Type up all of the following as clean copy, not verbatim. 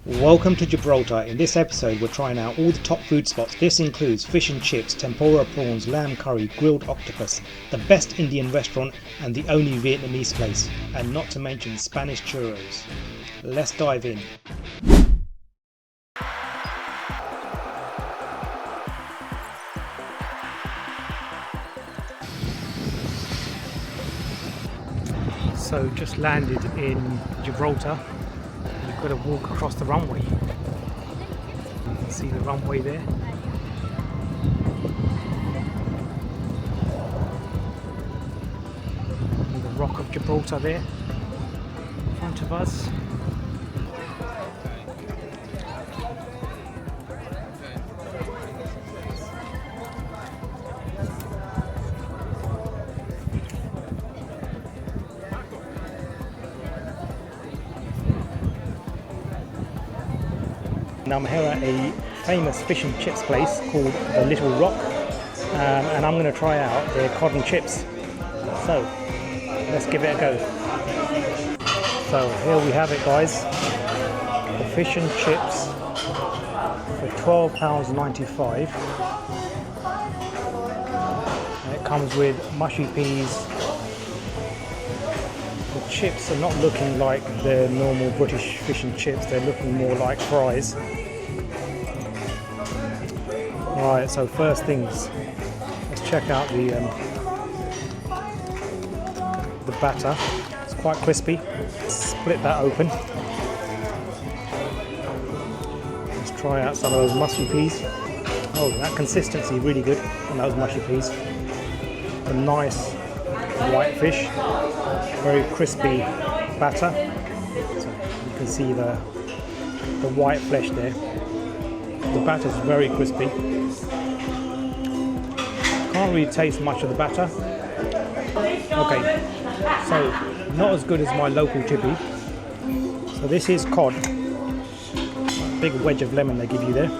Welcome to Gibraltar. In this episode we're trying out all the top food spots. This includes fish and chips, tempura prawns, lamb curry, grilled octopus, the best Indian restaurant and the only Vietnamese place, and not to mention Spanish churros. Let's dive in. So just landed in Gibraltar. You've got to walk across the runway. You can see the runway there. And the Rock of Gibraltar there in front of us. Now I'm here at a famous fish and chips place called the Little Rock, and I'm going to try out their cod and chips. So let's give it a go. So here we have it, guys, the fish and chips for £12.95. It comes with mushy peas. The chips are not looking like the normal British fish and chips, they're looking more like fries. Right, so first things, let's check out the batter. It's quite crispy. Split that open. Let's try out some of those mushy peas. Oh, that consistency really good on those mushy peas. A nice white fish, very crispy batter. So you can see the white flesh there. The batter is very crispy. Can't really taste much of the batter. Okay, so not as good as my local chippy. So this is cod. Big wedge of lemon they give you there.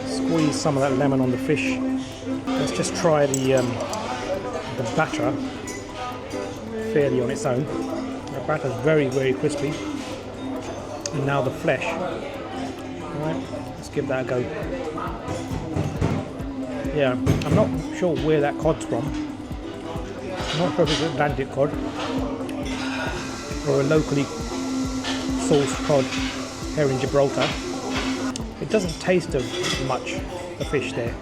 Squeeze some of that lemon on the fish. Let's just try the batter fairly on its own. The batter is very, very crispy. And now the flesh. Alright, let's give that a go. Yeah, I'm not sure where that cod's from. I'm not sure if it's Atlantic cod or a locally sourced cod here in Gibraltar. It doesn't taste of much, the fish there.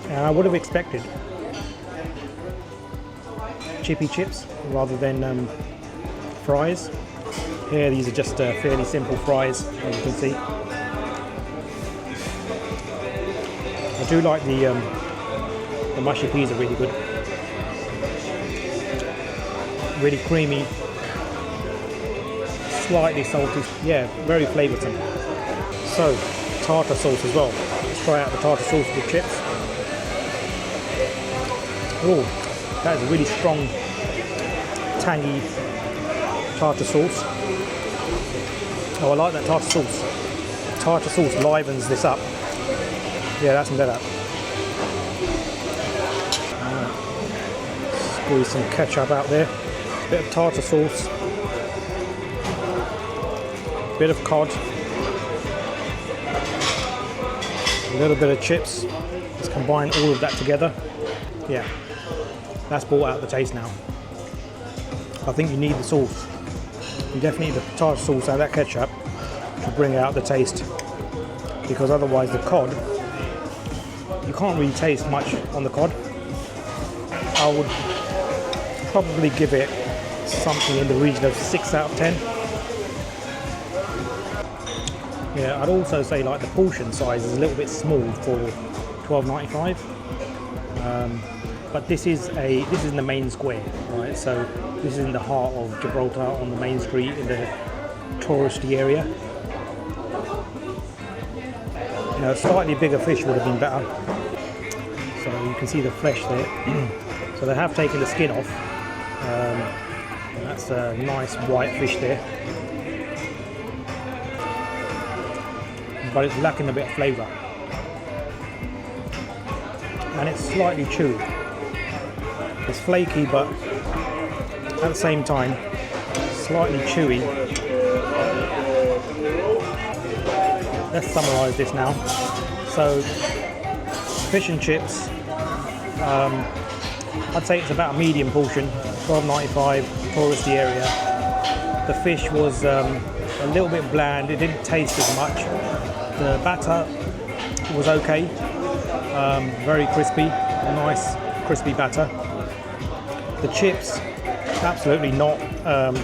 And I would have expected chippy chips rather than fries. Here these are just fairly simple fries, as you can see. I do like the mushy peas are really good. Really creamy, slightly salty. Yeah, very flavoursome. So, tartar sauce as well. Let's try out the tartar sauce with chips. Oh, that is a really strong, tangy tartar sauce. Oh, I like that tartar sauce. Tartar sauce livens this up. Yeah, that's better. Squeeze some ketchup out there. Bit of tartar sauce. Bit of cod. A little bit of chips. Let's combine all of that together. Yeah, that's brought out the taste now. I think you need the sauce. You definitely need the tartar sauce and that ketchup to bring out the taste. Because otherwise the cod, you can't really taste much on the cod. I would probably give it something in the region of 6 out of 10. Yeah, I'd also say like the portion size is a little bit small for £12.95. But this is in the main square, right? So this is in the heart of Gibraltar on the main street in the touristy area. You know, a slightly bigger fish would have been better. So you can see the flesh there. So they have taken the skin off. That's a nice white fish there. But it's lacking a bit of flavour. And it's slightly chewy. It's flaky, but at the same time, slightly chewy. let's summarise this now. So, fish and chips. I'd say it's about a medium portion, $12.95, touristy area. The fish was a little bit bland. It didn't taste as much. The batter was okay, very crispy, a nice crispy batter. The chips, absolutely not.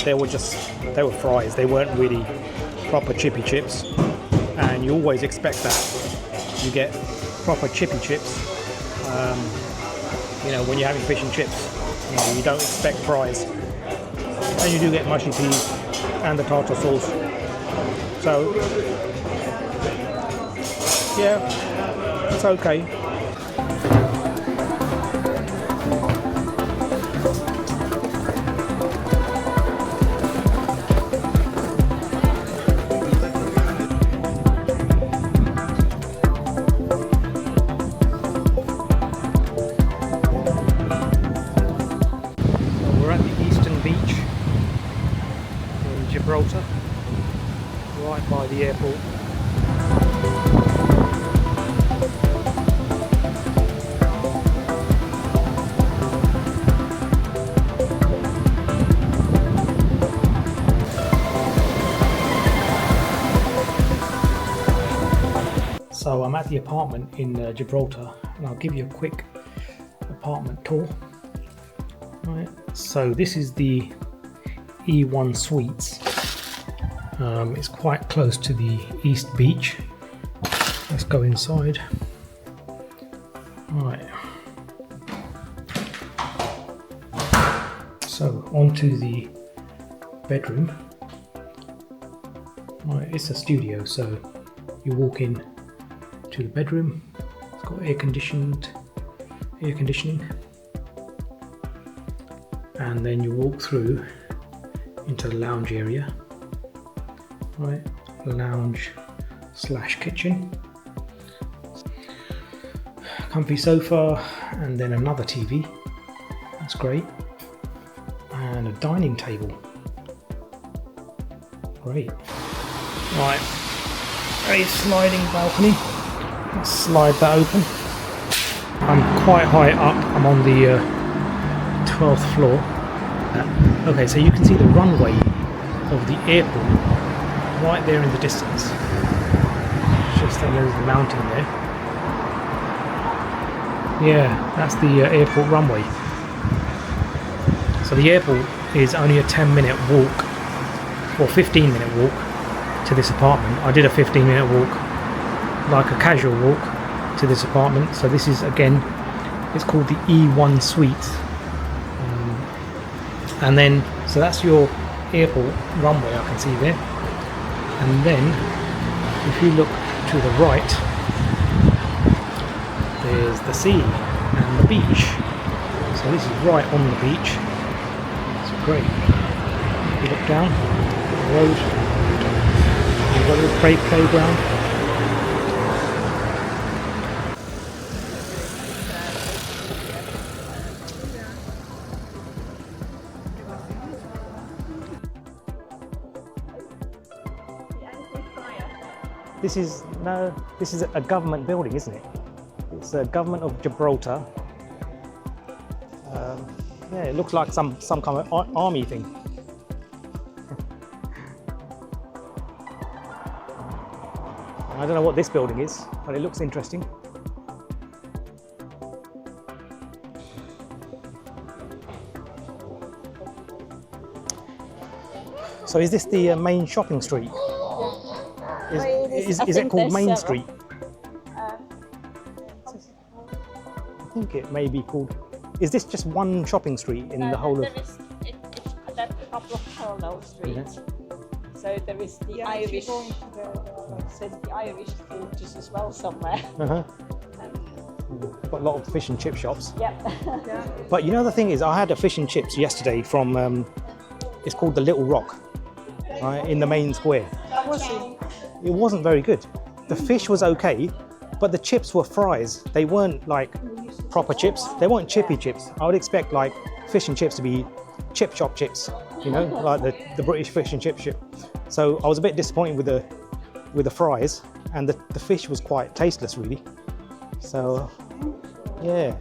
They were fries. They weren't really proper chippy chips, and you always expect that. You get proper chippy chips. You know, when you're having fish and chips, you don't expect fries, and you do get mushy peas and the tartar sauce. So, yeah, it's okay. We're at the eastern beach in Gibraltar, right by the airport. So I'm at the apartment in Gibraltar, and I'll give you a quick apartment tour. Right. So this is the E1 Suites. It's quite close to the East Beach. Let's go inside. Right. So onto the bedroom. Right, it's a studio, so you walk in to the bedroom. It's got air conditioning, and then you walk through into the lounge area. Right, lounge / kitchen. Comfy sofa, and then another TV. That's great. And a dining table. Great. Right, a sliding balcony. Let's slide that open. I'm quite high up. I'm on the 12th floor. Okay, so you can see the runway of the airport right there in the distance. Just then there's the mountain there. Yeah, that's the airport runway. So the airport is only a 10-minute walk, or 15-minute walk to this apartment. I did a 15-minute walk, like a casual walk to this apartment. So this is, again, it's called the E1 Suite. And then, so that's your airport runway, I can see there. And then, if you look to the right, there's the sea and the beach. So this is right on the beach. It's great. If you look down the road, you've got a little playground. This is a government building, isn't it? It's the government of Gibraltar. Yeah, it looks like some kind of army thing. I don't know what this building is, but it looks interesting. So is this the main shopping street? Is it called Main Street? I think it may be called. Is this just one shopping street in the whole of? There are a couple of parallel streets. Yeah. So there is the Irish. There's the Irish quarters as well somewhere. Got a lot of fish and chip shops. Yep. But you know the thing is, I had a fish and chips yesterday from. It's called the Little Rock, right in the main square. How was it? It wasn't very good. The fish was okay, but the chips were fries. They weren't like proper chips. They weren't chippy chips. I would expect like fish and chips to be chip shop chips, you know, like the British fish and chip. So I was a bit disappointed with with the fries, and the fish was quite tasteless, really. So, yeah.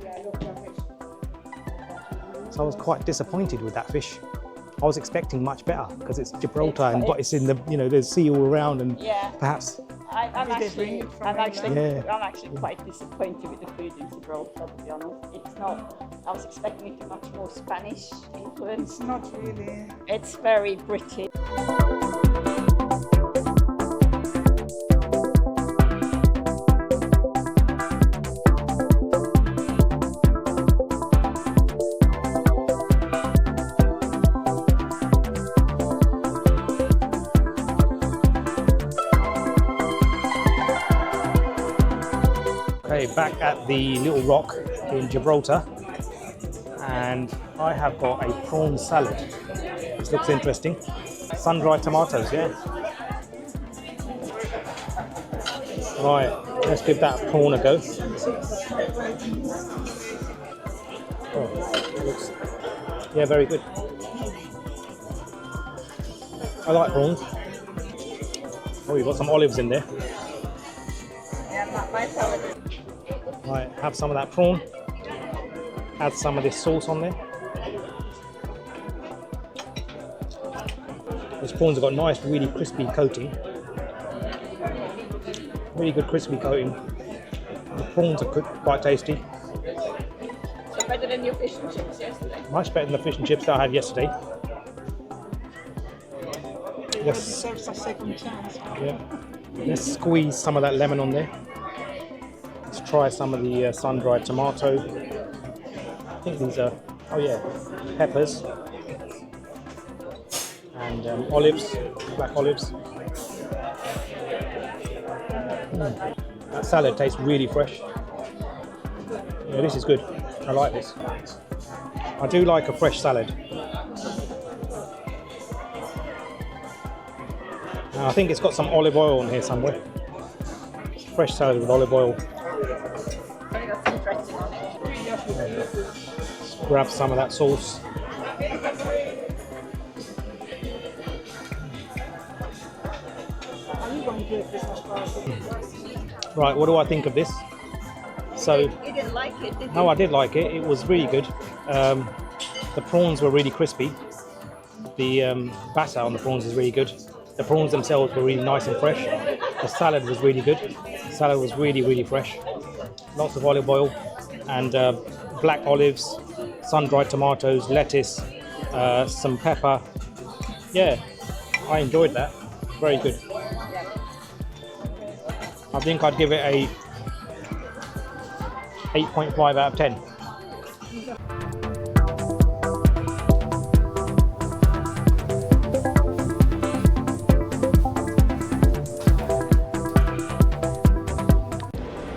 So I was quite disappointed with that fish. I was expecting much better because it's Gibraltar, and but it's in the, you know, there's sea all around, and perhaps. I'm actually quite disappointed with the food in Gibraltar, to be honest. It's not, I was expecting it to be much more Spanish influence. It's not really. It's very British. Okay, back at the Little Rock in Gibraltar, and I have got a prawn salad. This looks interesting. Sun-dried tomatoes, yeah. Right, let's give that prawn a go. Oh, it looks, yeah, very good. I like prawns. Oh, you've got some olives in there. Yeah, my salad. Right, have some of that prawn. Add some of this sauce on there. These prawns have got nice, really crispy coating. Really good crispy coating. The prawns are quite tasty. So better than your fish and chips yesterday? Much better than the fish and chips that I had yesterday. Yes. Deserves a second chance. Yeah. Let's squeeze some of that lemon on there. Let's try some of the sun-dried tomato. I think these are, oh yeah, peppers and olives, black olives. That salad tastes really fresh. Yeah, this is good. I like this. I do like a fresh salad. I think it's got some olive oil in here somewhere. Fresh salad with olive oil. Let's grab some of that sauce. Right, what do I think of this? So, You didn't like it, did you? no, I did like it. It was really good. The prawns were really crispy. The batter on the prawns is really good. The prawns themselves were really nice and fresh. The salad was really good. The salad was really, really fresh. Lots of olive oil and black olives, sun-dried tomatoes, lettuce, some pepper. Yeah, I enjoyed that. Very good. I think I'd give it a 8.5 out of 10.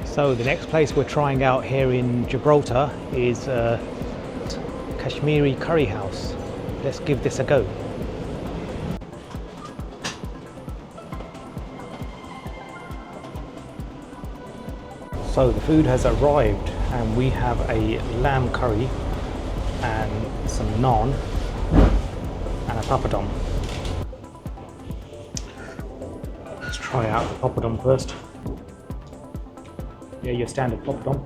So the next place we're trying out here in Gibraltar is Kashmiri Curry House. Let's give this a go. So the food has arrived and we have a lamb curry and some naan and a papadum. Let's try out the papadum first. Yeah, your standard papadum.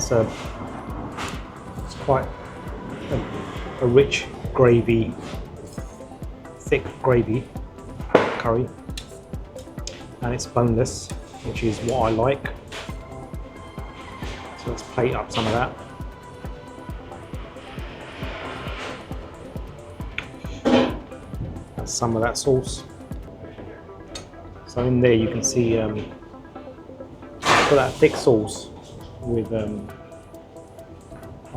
So it's quite a rich gravy, thick gravy curry, and it's boneless, which is what I like. So let's plate up some of that. That's some of that sauce. So in there you can see for that thick sauce with I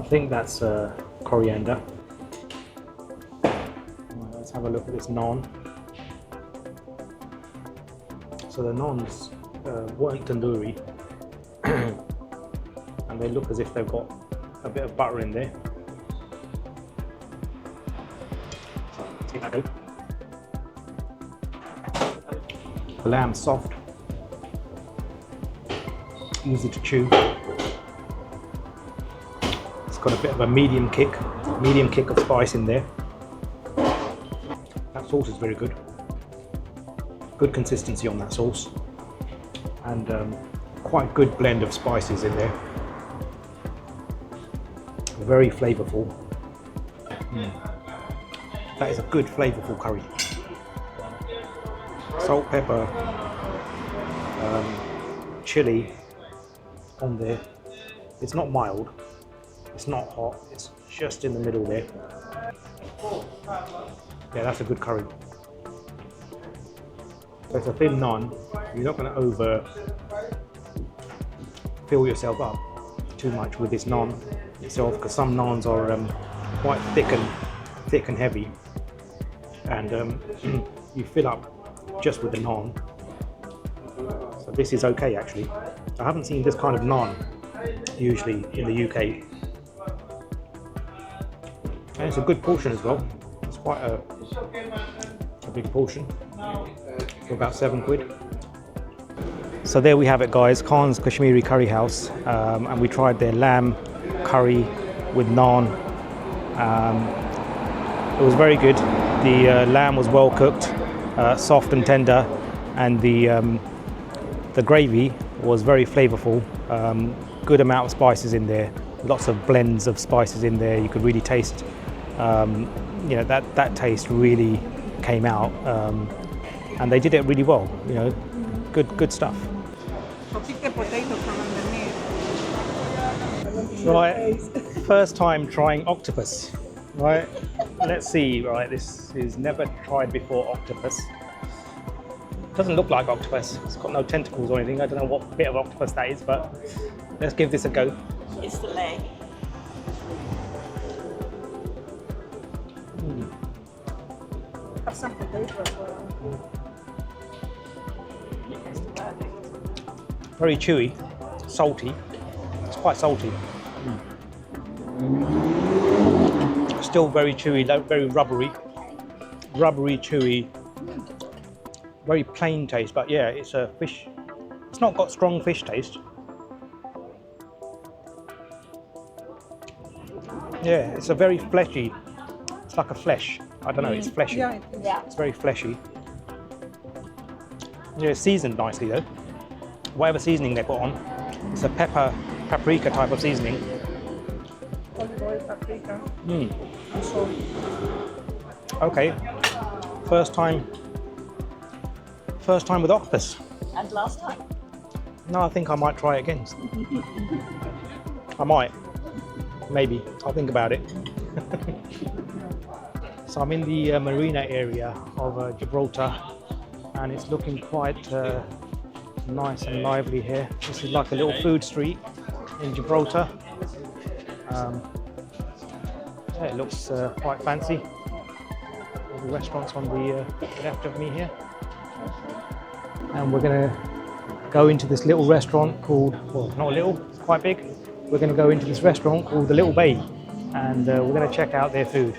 think that's coriander. Right, let's have a look at this naan. So the naans weren't tandoori and they look as if they've got a bit of butter in there. So take that out. The lamb's soft, easy to chew. It's got a bit of a medium kick of spice in there. That sauce is very good. Good consistency on that sauce, and quite good blend of spices in there. Very flavourful. That is a good flavourful curry. Salt, pepper, chili on there. It's not mild, it's not hot, it's just in the middle there. Yeah, that's a good curry. So it's a thin naan. You're not going to over fill yourself up too much with this naan itself, because some naans are quite thick and heavy, and you fill up just with the naan. So this is okay actually. I haven't seen this kind of naan usually in the UK, and it's a good portion as well. It's quite a big portion for about £7. So there we have it, guys, Khan's Kashmiri Curry House, and we tried their lamb curry with naan. It was very good. The lamb was well cooked, soft and tender, and the gravy was very flavourful. Good amount of spices in there, lots of blends of spices in there. You could really taste, you know, that taste really came out, and they did it really well. You know, good stuff. So pick the potato from underneath. Right, first time trying octopus. Right, let's see. Right, this is never tried before octopus. Doesn't look like octopus. It's got no tentacles or anything. I don't know what bit of octopus that is, but let's give this a go. It's the leg. Have some potato as well. Very chewy, salty. It's quite salty. Still very chewy, very rubbery, chewy. Very plain taste, but yeah, it's a fish. It's not got strong fish taste. Yeah, it's a very fleshy. It's like a flesh. I don't know. It's fleshy. Yeah, It's very fleshy. Yeah, it's seasoned nicely though. Whatever seasoning they put on, it's a paprika type of seasoning. olive oil, paprika, and salt. Okay, first time with octopus. And last time? No, I think I might try it again. I might, maybe. I'll think about it. So I'm in the marina area of Gibraltar, and it's looking quite nice and lively here. This is like a little food street in Gibraltar. Yeah, it looks quite fancy. All the restaurants on the left of me here. And we're going to go into this little restaurant called, well, not little, it's quite big. We're going to go into this restaurant called the Little Bay, and we're going to check out their food.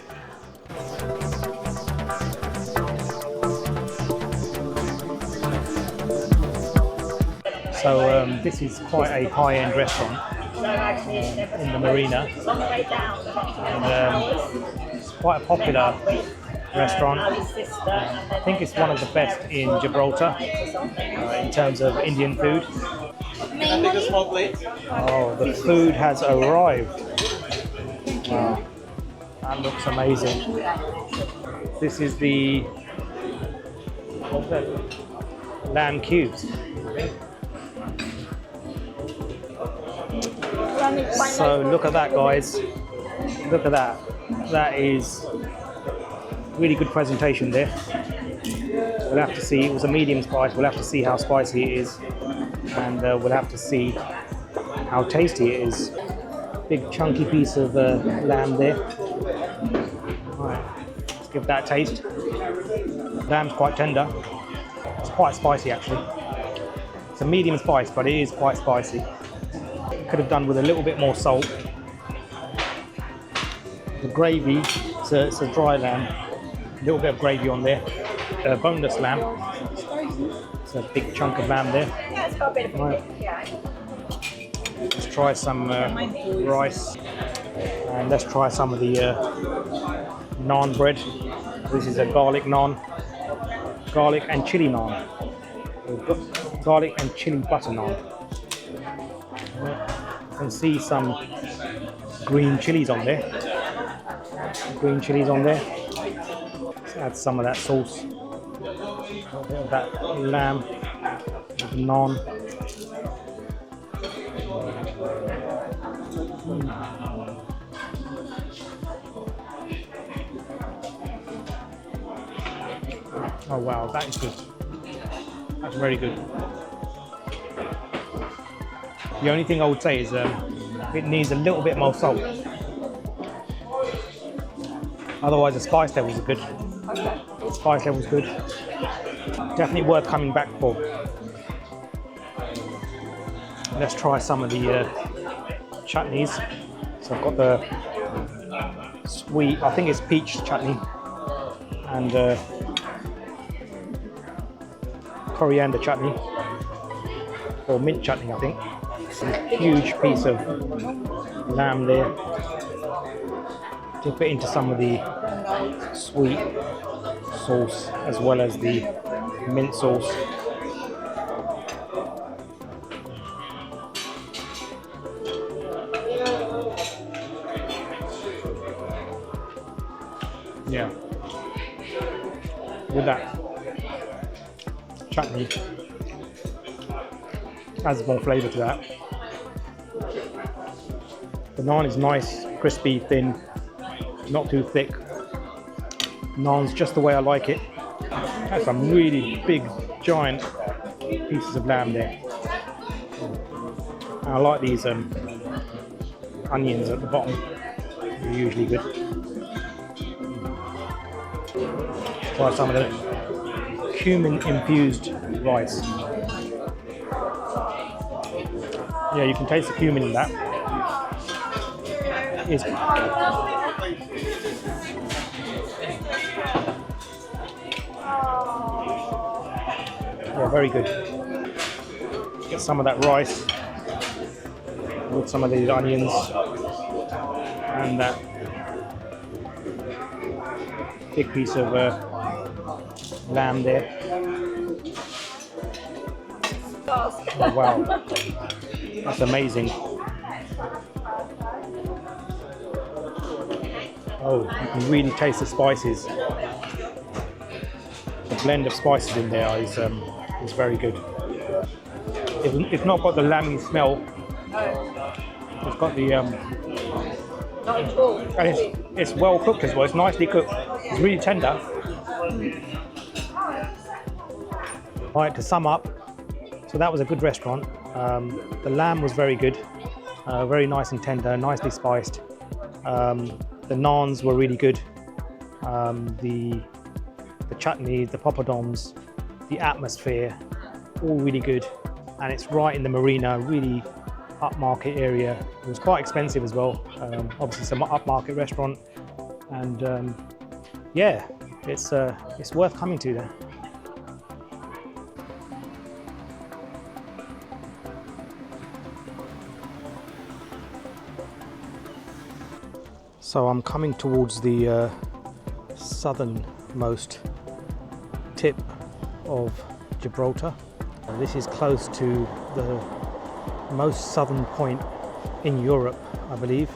So this is quite a high-end restaurant in the marina, and it's quite a popular restaurant. I think it's one of the best in Gibraltar in terms of Indian food. Oh, the food has arrived. Wow, that looks amazing. This is the, what's that? Lamb cubes. So look at that, guys. Look at that. That is really good presentation there. We'll have to see. It was a medium spice. We'll have to see how spicy it is, and we'll have to see how tasty it is. Big chunky piece of lamb there. Right, let's give that a taste. Lamb's quite tender. It's quite spicy actually. It's a medium spice, but it is quite spicy. Could have done with a little bit more salt. The gravy, it's a dry lamb. A little bit of gravy on there. Boneless lamb. It's a big chunk of lamb there. Yeah, it's got a bit of Right. Let's try some rice, and let's try some of the naan bread. This is a garlic naan. garlic and chili naan. Garlic and chili butter naan. You can see some green chilies on there. Green chilies on there. Let's add some of that sauce. A bit of that lamb with the naan. Oh wow, that is good. That's very good. The only thing I would say is it needs a little bit more salt. Otherwise the spice levels are good. Spice levels good. Definitely worth coming back for. Let's try some of the chutneys. So I've got the sweet, I think it's peach chutney, and coriander chutney, or mint chutney I think. Some huge piece of lamb there. Dip it into some of the sweet sauce as well as the mint sauce. Yeah, with that chutney adds more flavour to that. The naan is nice, crispy, thin, not too thick. Naan's just the way I like it. That's some really big, giant pieces of lamb there. And I like these onions at the bottom. They're usually good. Try some of the cumin infused rice. Yeah, you can taste the cumin in that. It's yeah, very good. Get some of that rice with some of these onions and that big piece of lamb there. Oh, wow, that's amazing. Oh, you can really taste the spices. The blend of spices in there is very good. It's not got the lammy smell. It's got the and it's well cooked as well. It's nicely cooked. It's really tender. Right, to sum up, so that was a good restaurant. The lamb was very good, very nice and tender, nicely spiced. The naans were really good. The chutney, the poppadoms, the atmosphere, all really good. And it's right in the marina, really upmarket area. It was quite expensive as well. Obviously, it's an upmarket restaurant, and yeah, it's worth coming to there. So I'm coming towards the southernmost tip of Gibraltar. This is close to the most southern point in Europe, I believe.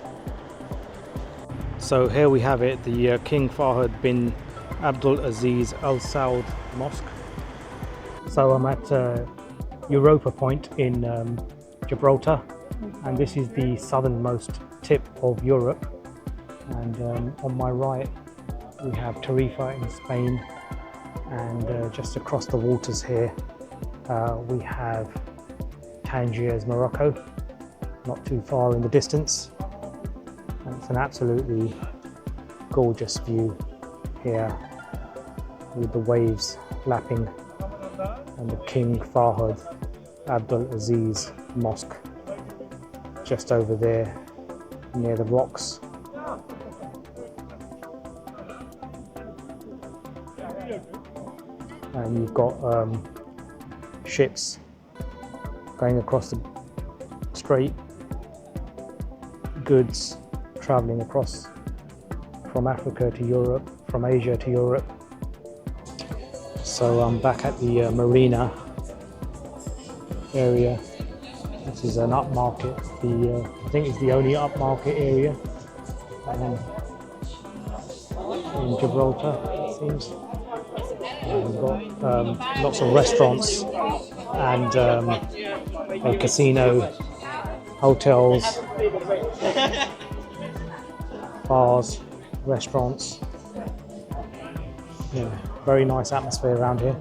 So here we have it, the King Fahd bin Abdul Aziz Al Saud Mosque. So I'm at Europa Point in Gibraltar, and this is the southernmost tip of Europe. And on my right we have Tarifa in Spain, and just across the waters here we have Tangiers, Morocco, not too far in the distance. And it's an absolutely gorgeous view here with the waves lapping, and the King Fahd Abdul Aziz Mosque just over there near the rocks. And you've got ships going across the strait, goods travelling across from Africa to Europe, from Asia to Europe. So I'm back at the marina area. This is an upmarket. I think it's the only upmarket area in Gibraltar, it seems. We've got lots of restaurants and a casino, hotels, bars, restaurants. Yeah, very nice atmosphere around here.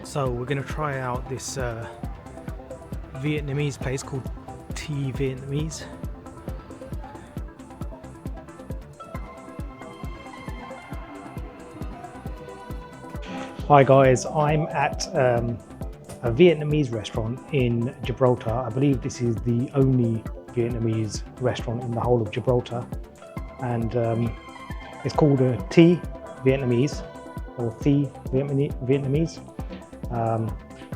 So we're going to try out this Vietnamese place called Thi Vietnamese. Hi guys, I'm at a Vietnamese restaurant in Gibraltar. I believe this is the only Vietnamese restaurant in the whole of Gibraltar, and it's called Thi Vietnamese or Thi Vietnamese.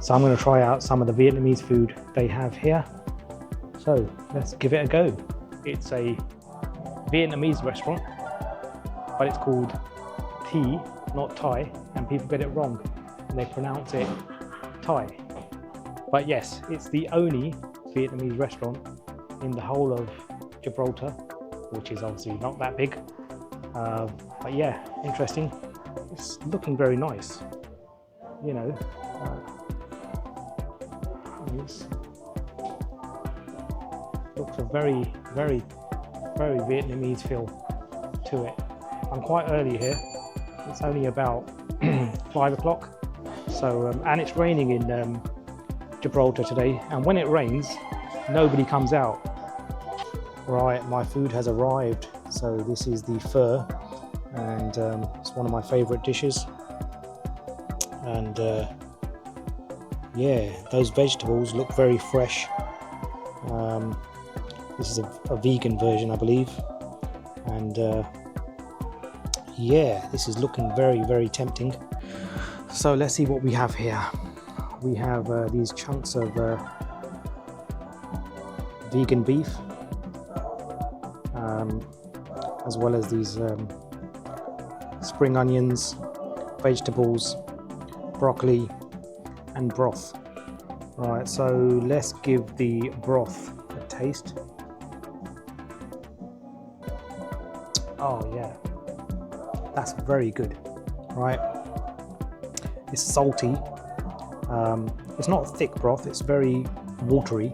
So I'm going to try out some of the Vietnamese food they have here. So let's give it a go. It's a Vietnamese restaurant, but it's called Thi, not Thai, and people get it wrong and they pronounce it Thai. But yes, it's the only Vietnamese restaurant in the whole of Gibraltar, which is obviously not that big. But yeah, interesting. It's looking very nice, you know. Looks a very Vietnamese feel to it. I'm quite early here. It's only about 5 o'clock. So and it's raining in Gibraltar today. And when it rains, nobody comes out. Right, my food has arrived. So this is the pho, and it's one of my favourite dishes. And yeah, those vegetables look very fresh. This is a vegan version, I believe, and yeah, this is looking very tempting. So let's see what we have here. We have these chunks of vegan beef, as well as these spring onions, vegetables, broccoli and broth. Right, so let's give the broth a taste. Oh yeah, that's very good. Right, it's salty. It's not thick broth, it's very watery,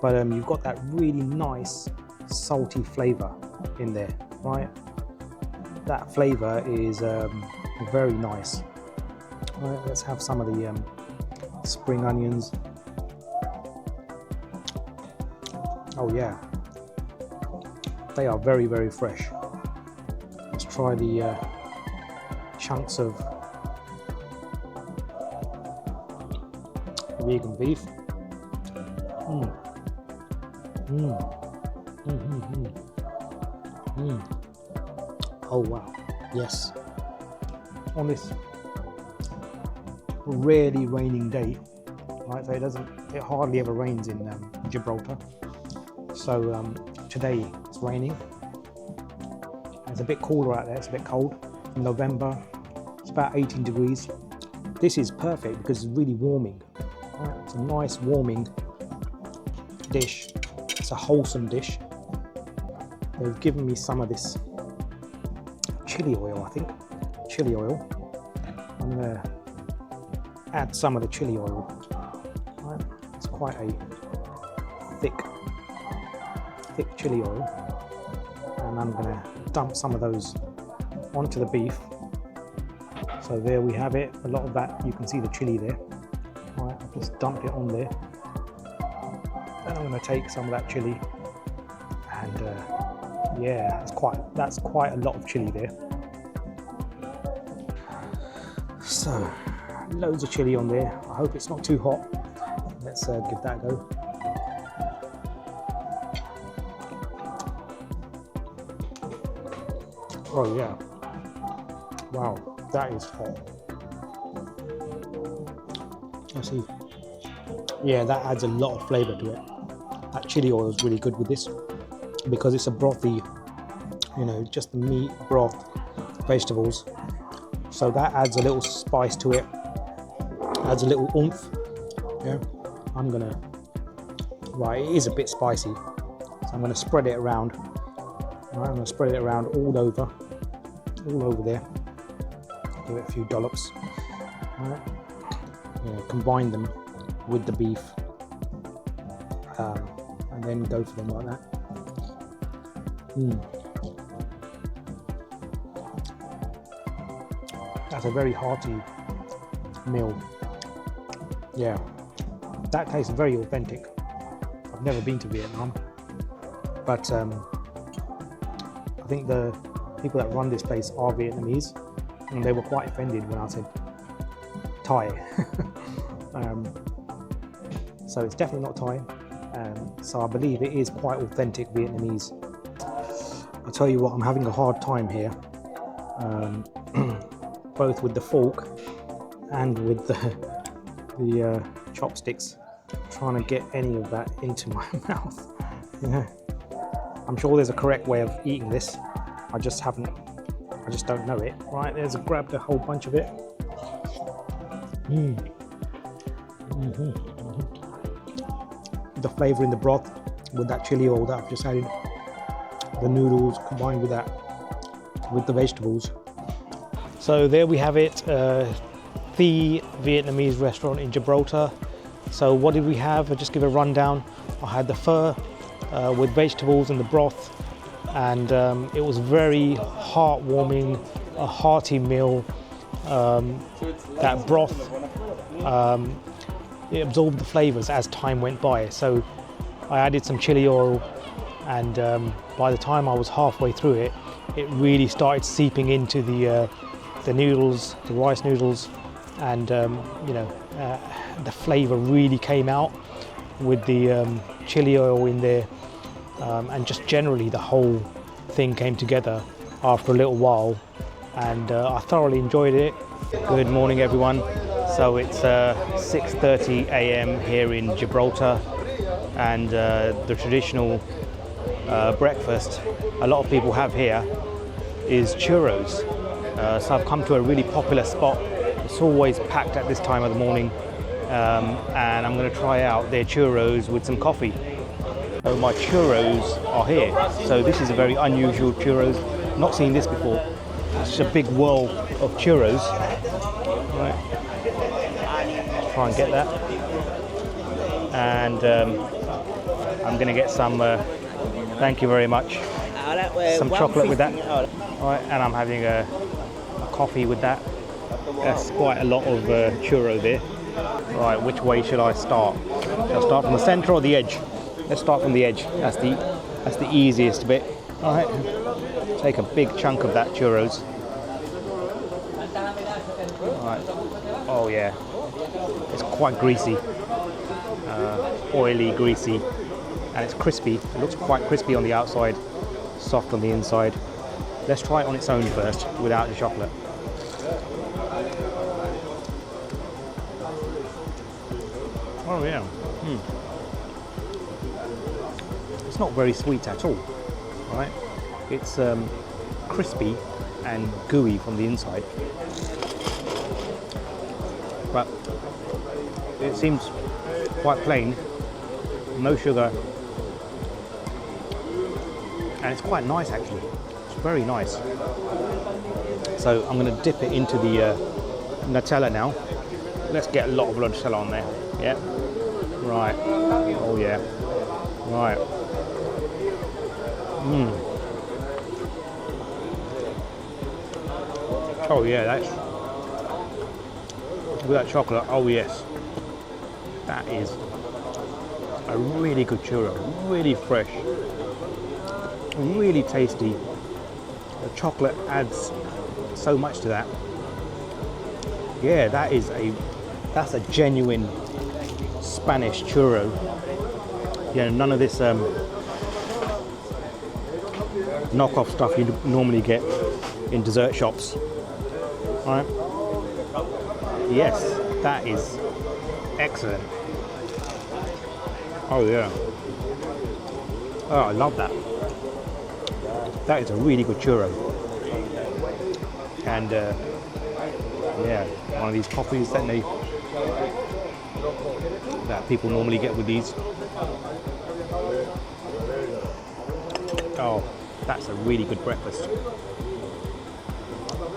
but you've got that really nice salty flavor in there. Right, that flavor is very nice. Right, let's have some of the spring onions. Oh yeah, they are very fresh. Let's try the chunks of vegan beef. Oh wow, yes. On this rarely raining day, right? So it hardly ever rains in Gibraltar. So today it's raining. It's a bit cooler out there. It's a bit cold. In November, it's about 18 degrees. This is perfect because it's really warming. Right? It's a nice warming dish. It's a wholesome dish. They've given me some of this chili oil, I think. Chili oil. I'm gonna add some of the chili oil. Right? It's quite a thick chili oil, and I'm gonna dump some of those onto the beef. So there we have it. A lot of that, you can see the chili there. Right, I've just dumped it on there. Then I'm gonna take some of that chili and Yeah, that's quite a lot of chili there. So, loads of chili on there. I hope it's not too hot. Let's give that a go. Oh yeah. Wow, that is hot. Let's see. Yeah, that adds a lot of flavour to it. That chili oil is really good with this because it's a brothy, you know, just the meat, broth, vegetables. So that adds a little spice to it, adds a little oomph. Yeah, right, it is a bit spicy, so I'm gonna spread it around. Right, I'm gonna spread it around all over there. Give it a few dollops. Right. Yeah, combine them with the beef, and then go for them like that. That's a very hearty meal. Yeah, that tastes very authentic. I've never been to Vietnam, but I think the people that run this place are Vietnamese, and they were quite offended when I said Thai. So it's definitely not Thai. So I believe it is quite authentic Vietnamese. I tell you what, I'm having a hard time here, both with the fork and with the chopsticks, trying to get any of that into my mouth. Yeah. I'm sure there's a correct way of eating this. I just don't know it. Right, there's grabbed a whole bunch of it. The flavour in the broth with that chili oil that I've just added, the noodles combined with that, with the vegetables. So there we have it, Thi Vietnamese restaurant in Gibraltar. So what did we have? I'll just give a rundown. I had the pho with vegetables and the broth, and it was very heartwarming, a hearty meal. That broth, it absorbed the flavours as time went by. So I added some chili oil, and by the time I was halfway through it, it really started seeping into the noodles, the rice noodles, and you know, the flavour really came out with the chili oil in there, and just generally the whole thing came together after a little while, and I thoroughly enjoyed it. Good morning, everyone. So it's 6:30 a.m. here in Gibraltar, and the traditional breakfast a lot of people have here is churros. So I've come to a really popular spot. It's always packed at this time of the morning, and I'm going to try out their churros with some coffee. So my churros are here. So this is a very unusual churros. Not seen this before. It's just a big whirl of churros. Right. Try and get that. And I'm going to get some, thank you very much, some chocolate with that. Right, and I'm having a coffee with that. That's quite a lot of churro there. Right, which way should I start? Should I start from the centre or the edge? Let's start from the edge. That's the easiest bit. All right, take a big chunk of that churros. All right. Oh yeah, it's quite greasy, oily, greasy, and it's crispy. It looks quite crispy on the outside, soft on the inside. Let's try it on its own first, without the chocolate. Oh yeah. It's not very sweet at all, right? It's crispy and gooey from the inside, but it seems quite plain, no sugar, and it's quite nice actually. It's very nice. So I'm going to dip it into the Nutella now. Let's get a lot of Nutella on there. Yeah. Right. Oh yeah. Right. Oh yeah, that's with that chocolate. Oh yes. That is a really good churro. Really fresh. really tasty. The chocolate adds so much to that. Yeah, that's a genuine Spanish churro. Yeah, none of this knockoff stuff you normally get in dessert shops. All right. Yes, that is excellent. Oh yeah. Oh, I love that. That is a really good churro. And yeah, one of these coffees that people normally get with these. Oh, that's a really good breakfast.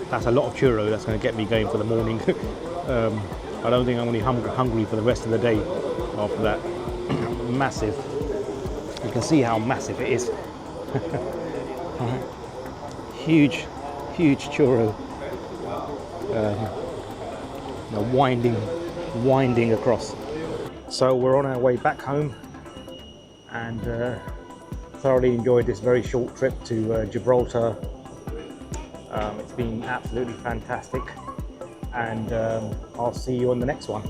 That's a lot of churro. That's going to get me going for the morning. I don't think I'm going to be hungry for the rest of the day after that. Massive. You can see how massive it is. Huge churro. Winding across. So we're on our way back home, and thoroughly enjoyed this very short trip to Gibraltar. It's been absolutely fantastic, and I'll see you on the next one.